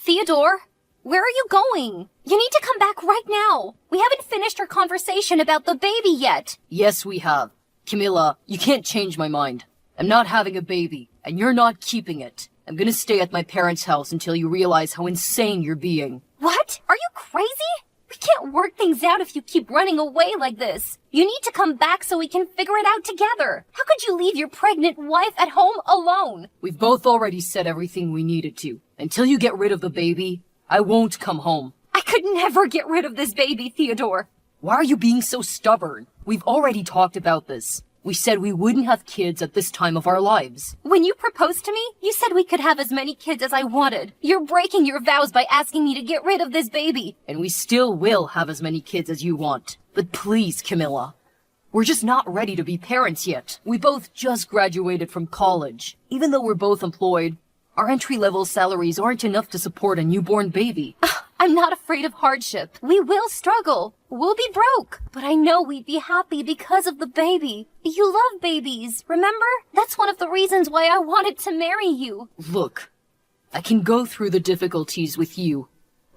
Theodore, where are you going? You need to come back right now. We haven't finished our conversation about the baby yet. Yes, we have. Camilla, you can't change my mind. I'm not having a baby, and you're not keeping it. I'm gonna stay at my parents' house until you realize how insane you're being. What? Are you crazy? We can't work things out if you keep running away like this. You need to come back so we can figure it out together. How could you leave your pregnant wife at home alone? We've both already said everything we needed to. Until you get rid of the baby, I won't come home. I could never get rid of this baby, Theodore. Why are you being so stubborn? We've already talked about this. We said we wouldn't have kids at this time of our lives. When you proposed to me, you said we could have as many kids as I wanted. You're breaking your vows by asking me to get rid of this baby. And we still will have as many kids as you want. But please, Camilla, we're just not ready to be parents yet. We both just graduated from college. Even though we're both employed, our entry-level salaries aren't enough to support a newborn baby. I'm not afraid of hardship. We will struggle. We'll be broke. But I know we'd be happy because of the baby. You love babies, remember? That's one of the reasons why I wanted to marry you. Look, I can go through the difficulties with you,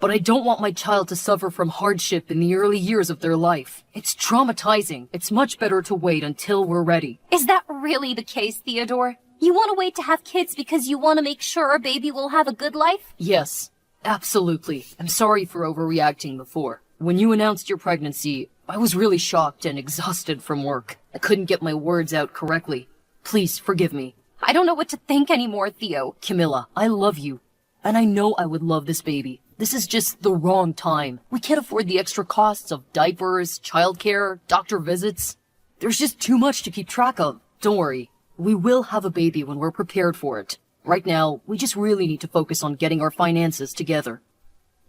but I don't want my child to suffer from hardship in the early years of their life. It's traumatizing. It's much better to wait until we're ready. Is that really the case, Theodore? You want to wait to have kids because you want to make sure our baby will have a good life? Yes. Absolutely. I'm sorry for overreacting before. When you announced your pregnancy, I was really shocked and exhausted from work. I couldn't get my words out correctly. Please forgive me. I don't know what to think anymore, Theo. Camilla, I love you. And I know I would love this baby. This is just the wrong time. We can't afford the extra costs of diapers, childcare, doctor visits. There's just too much to keep track of. Don't worry. We will have a baby when we're prepared for it. Right now, we just really need to focus on getting our finances together.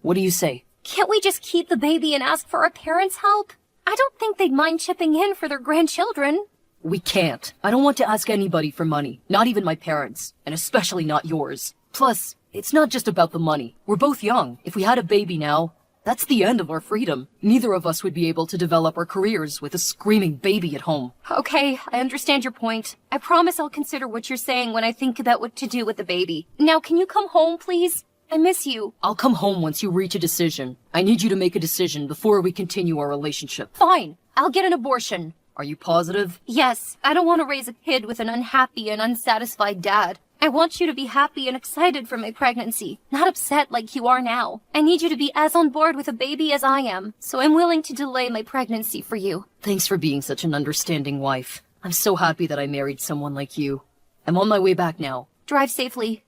What do you say? Can't we just keep the baby and ask for our parents' help? I don't think they'd mind chipping in for their grandchildren. We can't. I don't want to ask anybody for money, not even my parents, and especially not yours. Plus, it's not just about the money. We're both young. If we had a baby now, that's the end of our freedom. Neither of us would be able to develop our careers with a screaming baby at home. Okay, I understand your point. I promise I'll consider what you're saying when I think about what to do with the baby. Now, can you come home, please? I miss you. I'll come home once you reach a decision. I need you to make a decision before we continue our relationship. Fine. I'll get an abortion. Are you positive? Yes. I don't want to raise a kid with an unhappy and unsatisfied dad. I want you to be happy and excited for my pregnancy, not upset like you are now. I need you to be as on board with a baby as I am, so I'm willing to delay my pregnancy for you. Thanks for being such an understanding wife. I'm so happy that I married someone like you. I'm on my way back now. Drive safely.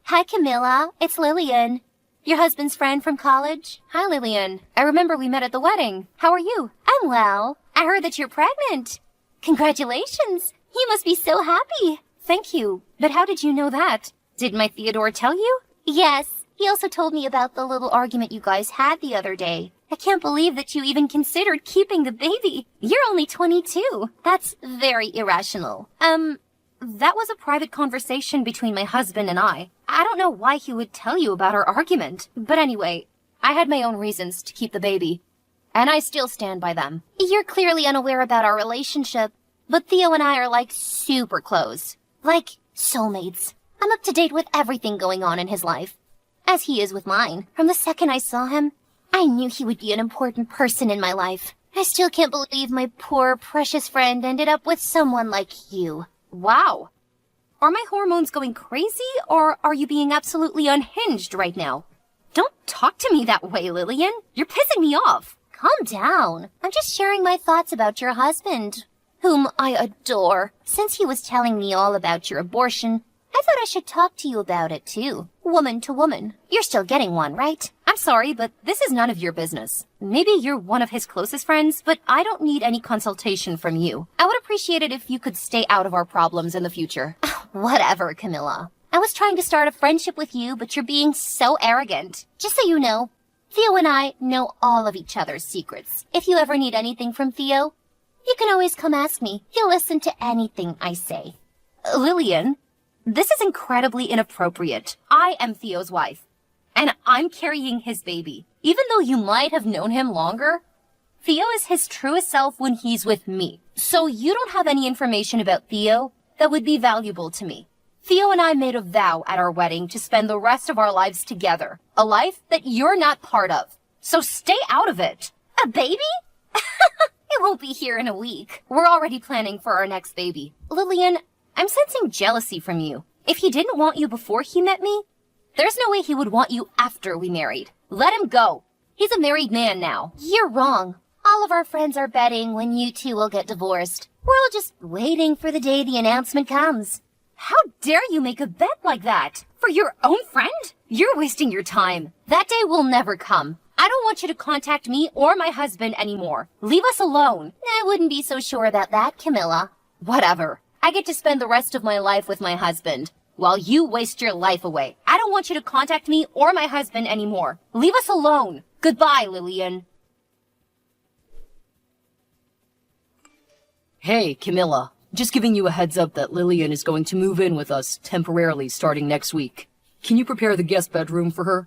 Hi, Camilla. It's Lillian. Your husband's friend from college? Hi, Lillian. I remember we met at the wedding. How are you? I'm well. I heard that you're pregnant. Congratulations. You must be so happy. Thank you. But how did you know that? Did my Theodore tell you? Yes. He also told me about the little argument you guys had the other day. I can't believe that you even considered keeping the baby. You're only 22. That's very irrational. That was a private conversation between my husband and I. I don't know why he would tell you about our argument. But anyway, I had my own reasons to keep the baby. And I still stand by them. You're clearly unaware about our relationship, but Theo and I are like super close. Like soulmates. I'm up to date with everything going on in his life, as he is with mine. From the second I saw him, I knew he would be an important person in my life. I still can't believe my poor, precious friend ended up with someone like you. Wow. Are my hormones going crazy, or are you being absolutely unhinged right now? Don't talk to me that way, Lillian. You're pissing me off. Calm down. I'm just sharing my thoughts about your husband, whom I adore. Since he was telling me all about your abortion, I thought I should talk to you about it too. Woman to woman. You're still getting one, right? I'm sorry, but this is none of your business. Maybe you're one of his closest friends, but I don't need any consultation from you. I would appreciate it if you could stay out of our problems in the future. Whatever, Camilla. I was trying to start a friendship with you, but you're being so arrogant. Just so you know, Theo and I know all of each other's secrets. If you ever need anything from Theo, you can always come ask me. He'll listen to anything I say. Lillian, this is incredibly inappropriate. I am Theo's wife, and I'm carrying his baby. Even though you might have known him longer, Theo is his truest self when he's with me. So you don't have any information about Theo that would be valuable to me. Theo and I made a vow at our wedding to spend the rest of our lives together. A life that you're not part of. So stay out of it. A baby? It won't be here in a week. We're already planning for our next baby. Lillian, I'm sensing jealousy from you. If he didn't want you before he met me, there's no way he would want you after we married. Let him go. He's a married man now. You're wrong. All of our friends are betting when you two will get divorced. We're all just waiting for the day the announcement comes. How dare you make a bet like that? For your own friend? You're wasting your time. That day will never come. I don't want you to contact me or my husband anymore. Leave us alone. I wouldn't be so sure about that, Camilla. Whatever. I get to spend the rest of my life with my husband, while you waste your life away. I don't want you to contact me or my husband anymore. Leave us alone. Goodbye, Lillian. Hey, Camilla. Just giving you a heads up that Lillian is going to move in with us temporarily starting next week. Can you prepare the guest bedroom for her?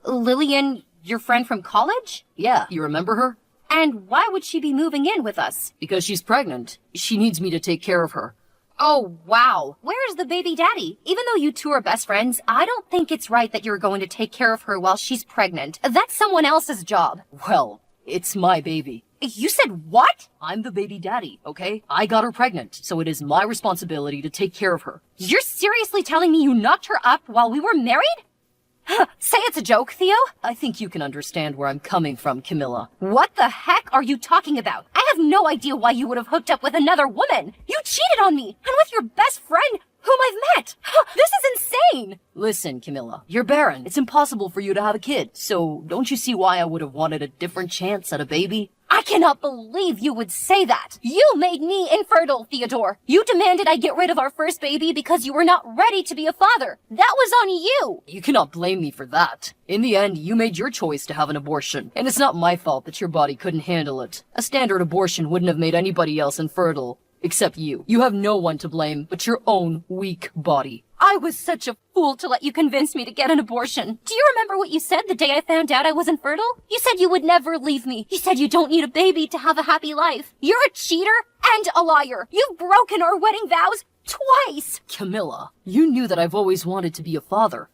Lillian, your friend from college? Yeah, you remember her? And why would she be moving in with us? Because she's pregnant. She needs me to take care of her. Oh, wow. Where is the baby daddy? Even though you two are best friends, I don't think it's right that you're going to take care of her while she's pregnant. That's someone else's job. Well, it's my baby. You said what? I'm the baby daddy, okay? I got her pregnant, so it is my responsibility to take care of her. You're seriously telling me you knocked her up while we were married? Say it's a joke, Theo? I think you can understand where I'm coming from, Camilla. What the heck are you talking about? I have no idea why you would have hooked up with another woman. You cheated on me, and with your best friend, whom I've met. This is insane. Listen, Camilla, you're barren. It's impossible for you to have a kid. So don't you see why I would have wanted a different chance at a baby? I cannot believe you would say that. You made me infertile, Theodore. You demanded I get rid of our first baby because you were not ready to be a father. That was on you. You cannot blame me for that. In the end, you made your choice to have an abortion, and it's not my fault that your body couldn't handle it. A standard abortion wouldn't have made anybody else infertile, except you. You have no one to blame but your own weak body. I was such a fool to let you convince me to get an abortion. Do you remember what you said the day I found out I was infertile? You said you would never leave me. You said you don't need a baby to have a happy life. You're a cheater and a liar. You've broken our wedding vows twice. Camilla, you knew that I've always wanted to be a father.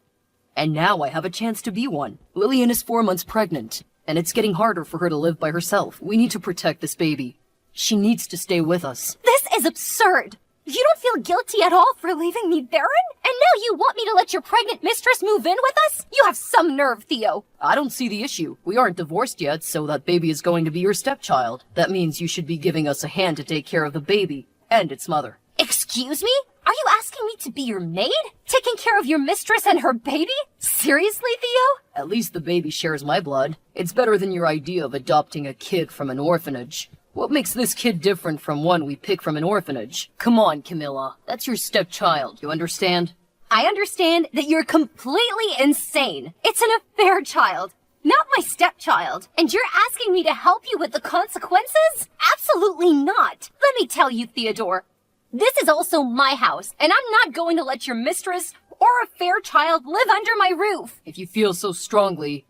And now I have a chance to be one. Lillian is 4 months pregnant, and it's getting harder for her to live by herself. We need to protect this baby. She needs to stay with us. This is absurd. You don't feel guilty at all for leaving me barren? And now you want me to let your pregnant mistress move in with us? You have some nerve, Theo. I don't see the issue. We aren't divorced yet, so that baby is going to be your stepchild. That means you should be giving us a hand to take care of the baby and its mother. Excuse me? Are you asking me to be your maid? Taking care of your mistress and her baby? Seriously, Theo? At least the baby shares my blood. It's better than your idea of adopting a kid from an orphanage. What makes this kid different from one we pick from an orphanage? Come on, Camilla. That's your stepchild, you understand? I understand that you're completely insane. It's an affair child, not my stepchild. And you're asking me to help you with the consequences? Absolutely not. Let me tell you, Theodore, this is also my house, and I'm not going to let your mistress or affair child live under my roof. If you feel so strongly,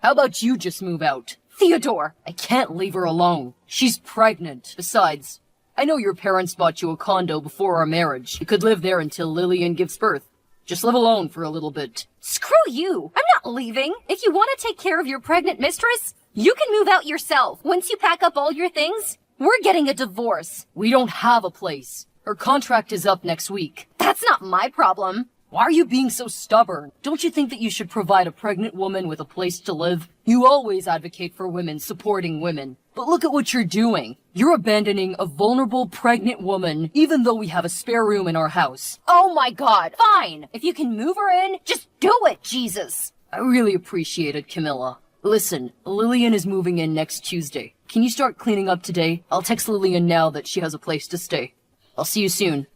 how about you just move out? Theodore! I can't leave her alone. She's pregnant. Besides, I know your parents bought you a condo before our marriage. You could live there until Lillian gives birth. Just live alone for a little bit. Screw you! I'm not leaving. If you want to take care of your pregnant mistress, you can move out yourself. Once you pack up all your things, we're getting a divorce. We don't have a place. Her contract is up next week. That's not my problem. Why are you being so stubborn? Don't you think that you should provide a pregnant woman with a place to live? You always advocate for women supporting women. But look at what you're doing. You're abandoning a vulnerable pregnant woman, even though we have a spare room in our house. Oh my God, fine. If you can move her in, just do it, Jesus. I really appreciate it, Camilla. Listen, Lillian is moving in next Tuesday. Can you start cleaning up today? I'll text Lillian now that she has a place to stay. I'll see you soon.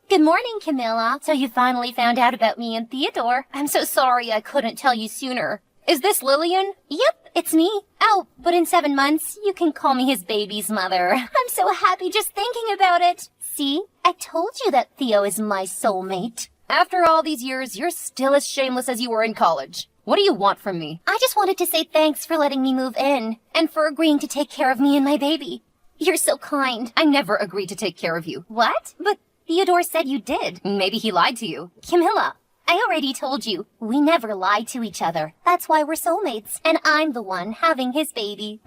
Good morning, Camilla. So you finally found out about me and Theodore. I'm so sorry I couldn't tell you sooner. Is this Lillian? Yep, it's me. Oh, but in 7 months, you can call me his baby's mother. I'm so happy just thinking about it. See? I told you that Theo is my soulmate. After all these years, you're still as shameless as you were in college. What do you want from me? I just wanted to say thanks for letting me move in, and for agreeing to take care of me and my baby. You're so kind. I never agreed to take care of you. What? But Theodore said you did. Maybe he lied to you. Camilla, I already told you, we never lie to each other. That's why we're soulmates. And I'm the one having his baby.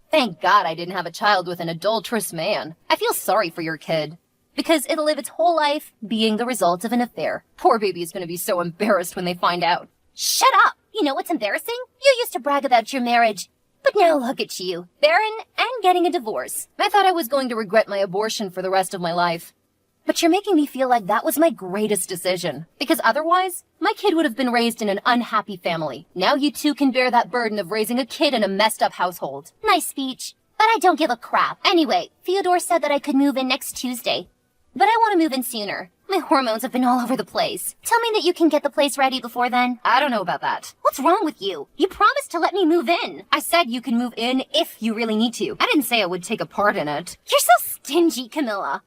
Thank God I didn't have a child with an adulterous man. I feel sorry for your kid. Because it'll live its whole life being the result of an affair. Poor baby is going to be so embarrassed when they find out. Shut up! You know what's embarrassing? You used to brag about your marriage. But now look at you, barren and getting a divorce. I thought I was going to regret my abortion for the rest of my life. But you're making me feel like that was my greatest decision. Because otherwise, my kid would have been raised in an unhappy family. Now you two can bear that burden of raising a kid in a messed up household. Nice speech, but I don't give a crap. Anyway, Theodore said that I could move in next Tuesday. But I want to move in sooner. My hormones have been all over the place. Tell me that you can get the place ready before then. I don't know about that. What's wrong with you? You promised to let me move in. I said you can move in if you really need to. I didn't say I would take a part in it. You're so stingy, Camilla.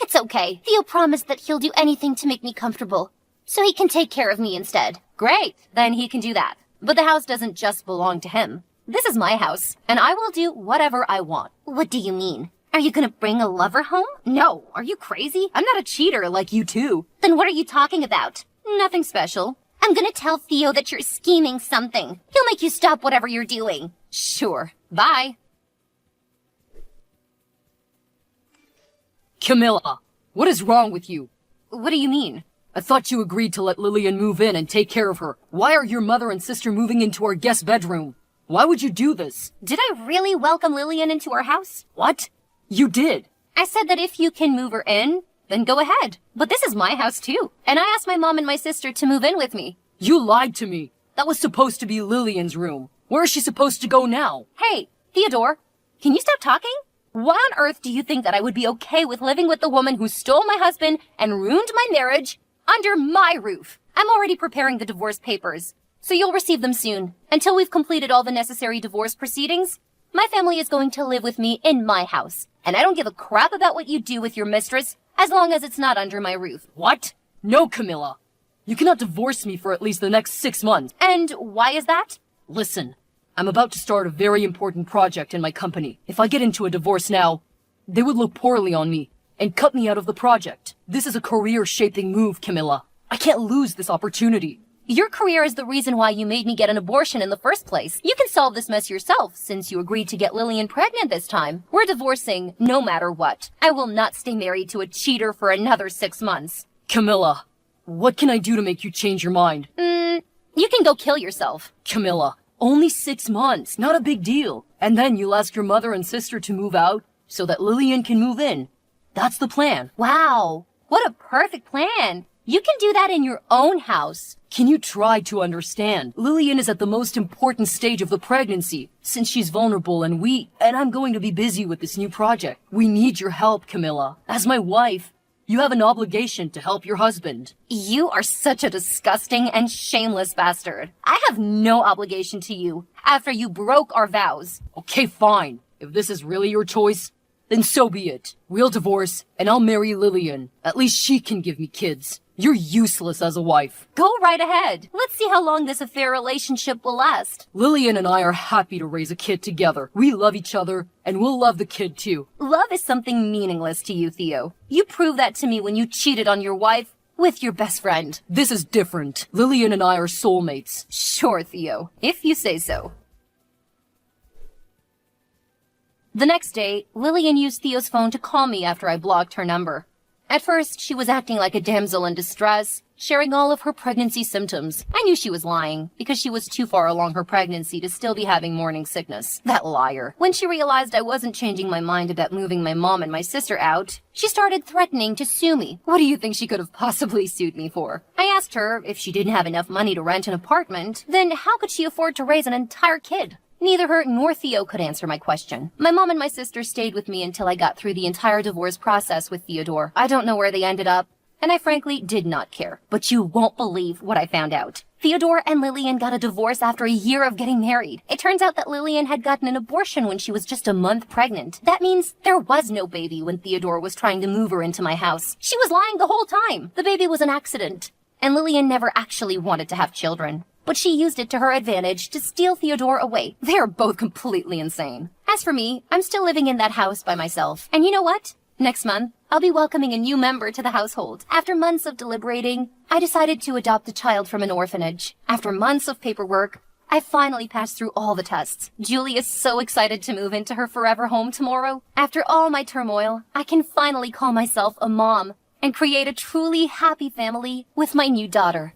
It's okay. Theo promised that he'll do anything to make me comfortable, so he can take care of me instead. Great, then he can do that. But the house doesn't just belong to him. This is my house, and I will do whatever I want. What do you mean? Are you gonna bring a lover home? No, are you crazy? I'm not a cheater like you two. Then what are you talking about? Nothing special. I'm gonna tell Theo that you're scheming something. He'll make you stop whatever you're doing. Sure. Bye. Camilla, what is wrong with you? What do you mean? I thought you agreed to let Lillian move in and take care of her. Why are your mother and sister moving into our guest bedroom? Why would you do this? Did I really welcome Lillian into our house? What? You did. I said that if you can move her in, then go ahead. But this is my house too. And I asked my mom and my sister to move in with me. You lied to me. That was supposed to be Lillian's room. Where is she supposed to go now? Hey, Theodore, can you stop talking? Why on earth do you think that I would be okay with living with the woman who stole my husband and ruined my marriage under my roof? I'm already preparing the divorce papers, so you'll receive them soon. Until we've completed all the necessary divorce proceedings, my family is going to live with me in my house. And I don't give a crap about what you do with your mistress, as long as it's not under my roof. What? No, Camilla. You cannot divorce me for at least the next 6 months. And why is that? Listen, I'm about to start a very important project in my company. If I get into a divorce now, they would look poorly on me and cut me out of the project. This is a career-shaping move, Camilla. I can't lose this opportunity. Your career is the reason why you made me get an abortion in the first place. You can solve this mess yourself, since you agreed to get Lillian pregnant this time. We're divorcing no matter what. I will not stay married to a cheater for another 6 months. Camilla, what can I do to make you change your mind? You can go kill yourself. Camilla, only 6 months, not a big deal. And then you'll ask your mother and sister to move out so that Lillian can move in. That's the plan. Wow, what a perfect plan. You can do that in your own house. Can you try to understand? Lillian is at the most important stage of the pregnancy, since she's vulnerable and I'm going to be busy with this new project. We need your help, Camilla. As my wife, you have an obligation to help your husband. You are such a disgusting and shameless bastard. I have no obligation to you after you broke our vows. Okay, fine. If this is really your choice, then so be it. We'll divorce, and I'll marry Lillian. At least she can give me kids. You're useless as a wife. Go right ahead. Let's see how long this affair relationship will last. Lillian and I are happy to raise a kid together. We love each other, and we'll love the kid too. Love is something meaningless to you, Theo. You proved that to me when you cheated on your wife with your best friend. This is different. Lillian and I are soulmates. Sure, Theo, if you say so. The next day, Lillian used Theo's phone to call me after I blocked her number. At first, she was acting like a damsel in distress, sharing all of her pregnancy symptoms. I knew she was lying, because she was too far along her pregnancy to still be having morning sickness. That liar. When she realized I wasn't changing my mind about moving my mom and my sister out, she started threatening to sue me. What do you think she could have possibly sued me for? I asked her if she didn't have enough money to rent an apartment, then how could she afford to raise an entire kid? Neither her nor Theo could answer my question. My mom and my sister stayed with me until I got through the entire divorce process with Theodore. I don't know where they ended up, and I frankly did not care. But you won't believe what I found out. Theodore and Lillian got a divorce after a year of getting married. It turns out that Lillian had gotten an abortion when she was just a month pregnant. That means there was no baby when Theodore was trying to move her into my house. She was lying the whole time. The baby was an accident. And Lillian never actually wanted to have children. But she used it to her advantage to steal Theodore away. They are both completely insane. As for me, I'm still living in that house by myself. And you know what? Next month, I'll be welcoming a new member to the household. After months of deliberating, I decided to adopt a child from an orphanage. After months of paperwork, I finally passed through all the tests. Julie is so excited to move into her forever home tomorrow. After all my turmoil, I can finally call myself a mom and create a truly happy family with my new daughter.